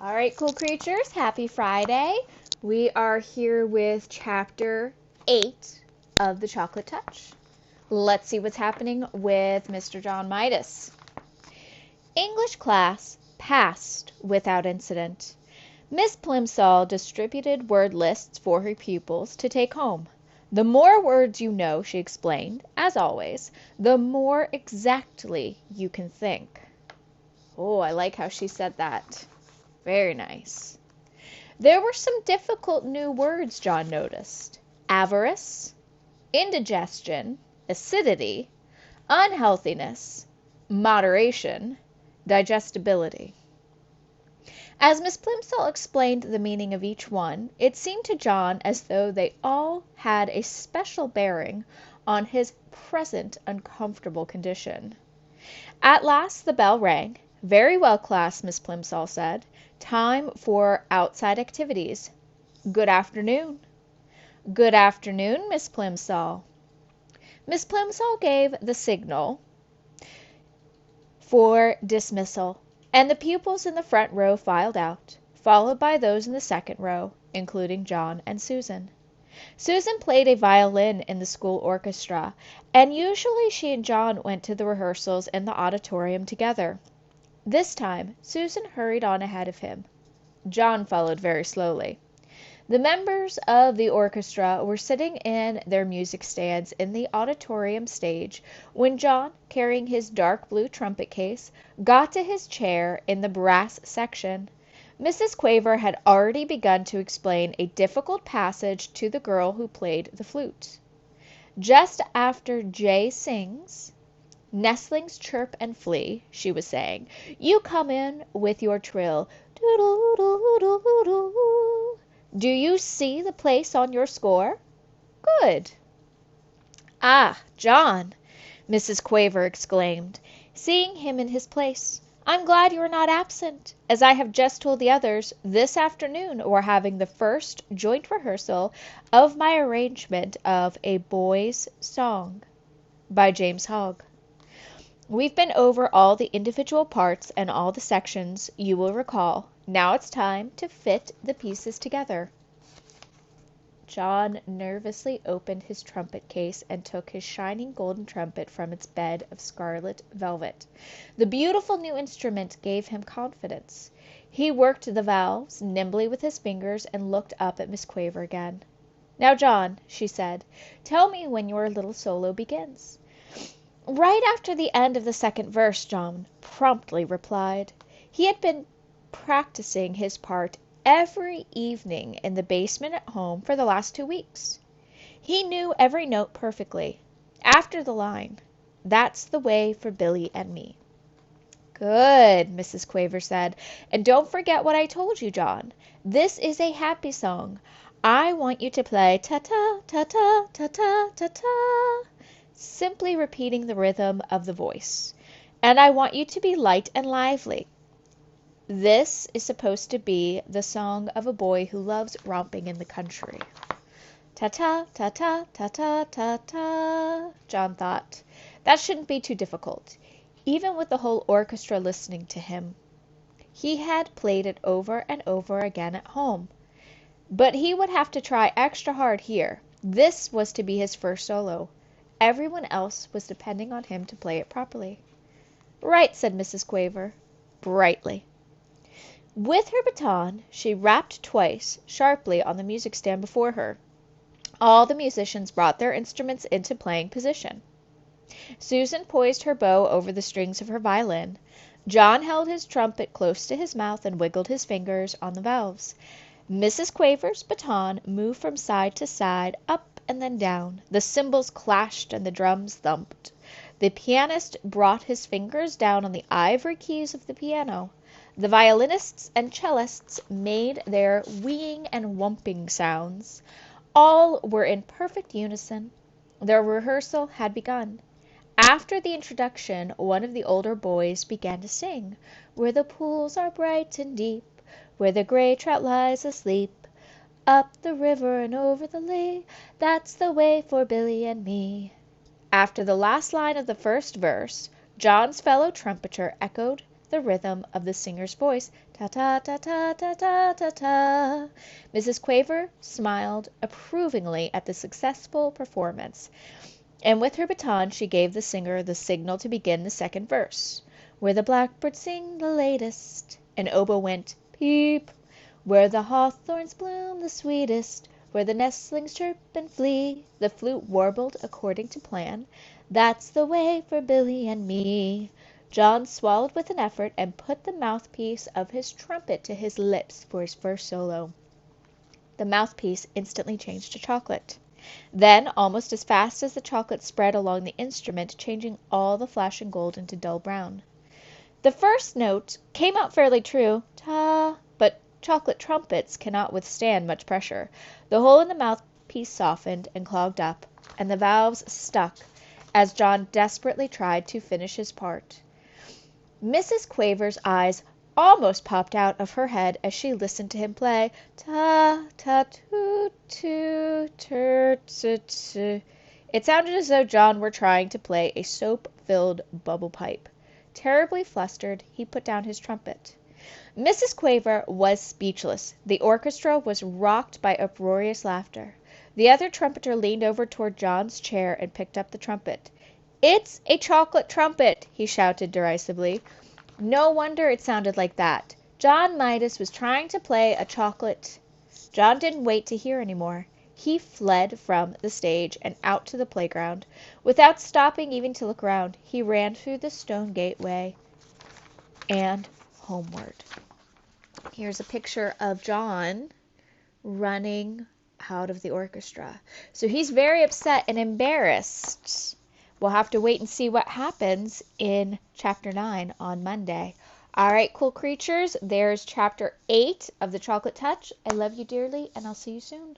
All right, cool creatures, happy Friday. We are here with chapter 8 of The Chocolate Touch. Let's see what's happening with Mr. John Midas. English class passed without incident. Miss Plimsoll distributed word lists for her pupils to take home. The more words you know, she explained, as always, the more exactly you can think. Oh, I like how she said that. Very nice. There were some difficult new words John noticed. Avarice, indigestion, acidity, unhealthiness, moderation, digestibility. As Miss Plimsoll explained the meaning of each one, it seemed to John as though they all had a special bearing on his present uncomfortable condition. At last the bell rang. "Very well, class," Miss Plimsoll said. "Time for outside activities. Good afternoon." "Good afternoon, Miss Plimsoll." Miss Plimsoll gave the signal for dismissal, and the pupils in the front row filed out, followed by those in the second row, including John and Susan. Susan played a violin in the school orchestra, and usually she and John went to the rehearsals in the auditorium together. This time Susan hurried on ahead of him. John followed very slowly. The members of the orchestra were sitting in their music stands in the auditorium stage when John, carrying his dark blue trumpet case, got to his chair in the brass section. Mrs. Quaver had already begun to explain a difficult passage to the girl who played the flute. Just after Jay sings, "Nestlings chirp and flee," she was saying, "you come in with your trill. Doodle-doodle-doodle. Do you see the place on your score? Good." "Ah, John!" Mrs. Quaver exclaimed, seeing him in his place. "I'm glad you are not absent. As I have just told the others, this afternoon we're having the first joint rehearsal of my arrangement of A Boy's Song by James Hogg. We've been over all the individual parts and all the sections, you will recall. Now it's time to fit the pieces together." John nervously opened his trumpet case and took his shining golden trumpet from its bed of scarlet velvet. The beautiful new instrument gave him confidence. He worked the valves nimbly with his fingers and looked up at Miss Quaver again. "Now, John," she said, "tell me when your little solo begins." "Right after the end of the second verse," John promptly replied. He had been practicing his part every evening in the basement at home for the last 2 weeks. He knew every note perfectly. After the line, "That's the way for Billy and me." "Good," Mrs. Quaver said. "And don't forget what I told you, John. This is a happy song. I want you to play ta-ta, ta-ta, ta-ta, ta-ta, simply repeating the rhythm of the voice. And I want you to be light and lively. This is supposed to be the song of a boy who loves romping in the country." Ta-ta, ta-ta, ta-ta, ta-ta, John thought. That shouldn't be too difficult, even with the whole orchestra listening to him. He had played it over and over again at home. But he would have to try extra hard here. This was to be his first solo. Everyone else was depending on him to play it properly. "Right," said Mrs. Quaver, brightly. With her baton, she rapped twice, sharply, on the music stand before her. All the musicians brought their instruments into playing position. Susan poised her bow over the strings of her violin. John held his trumpet close to his mouth and wiggled his fingers on the valves. Mrs. Quaver's baton moved from side to side, up and then down. The cymbals clashed and the drums thumped. The pianist brought his fingers down on the ivory keys of the piano. The violinists and cellists made their weeing and whumping sounds. All were in perfect unison. The rehearsal had begun. After the introduction, one of the older boys began to sing, "Where the pools are bright and deep, where the gray trout lies asleep, up the river and over the lea, that's the way for Billy and me." After the last line of the first verse, John's fellow trumpeter echoed the rhythm of the singer's voice. Ta-ta-ta-ta-ta-ta-ta-ta. Mrs. Quaver smiled approvingly at the successful performance, and with her baton she gave the singer the signal to begin the second verse. Where the blackbird sing the latest, an oboe went peep. Where the hawthorns bloom the sweetest, where the nestlings chirp and flee, the flute warbled according to plan. That's the way for Billy and me. John swallowed with an effort and put the mouthpiece of his trumpet to his lips for his first solo. The mouthpiece instantly changed to chocolate. Then, almost as fast as the chocolate spread along the instrument, changing all the flashing gold into dull brown. The first note came out fairly true, ta, but chocolate trumpets cannot withstand much pressure. The hole in the mouthpiece softened and clogged up, and the valves stuck as John desperately tried to finish his part. Mrs. Quaver's eyes almost popped out of her head as she listened to him play ta ta toot toot toot toot. It sounded as though John were trying to play a soap-filled bubble pipe. Terribly flustered, he put down his trumpet. Mrs. Quaver was speechless. The orchestra was rocked by uproarious laughter. The other trumpeter leaned over toward John's chair and picked up the trumpet. "It's a chocolate trumpet!" he shouted derisively. No wonder it sounded like that. John Midas was trying to play a chocolate. John didn't wait to hear any more. He fled from the stage and out to the playground. Without stopping even to look round, he ran through the stone gateway and homeward. Here's a picture of John running out of the orchestra. So he's very upset and embarrassed. We'll have to wait and see what happens in chapter 9 on Monday. All right, cool creatures, there's chapter 8 of The Chocolate Touch. I love you dearly, and I'll see you soon.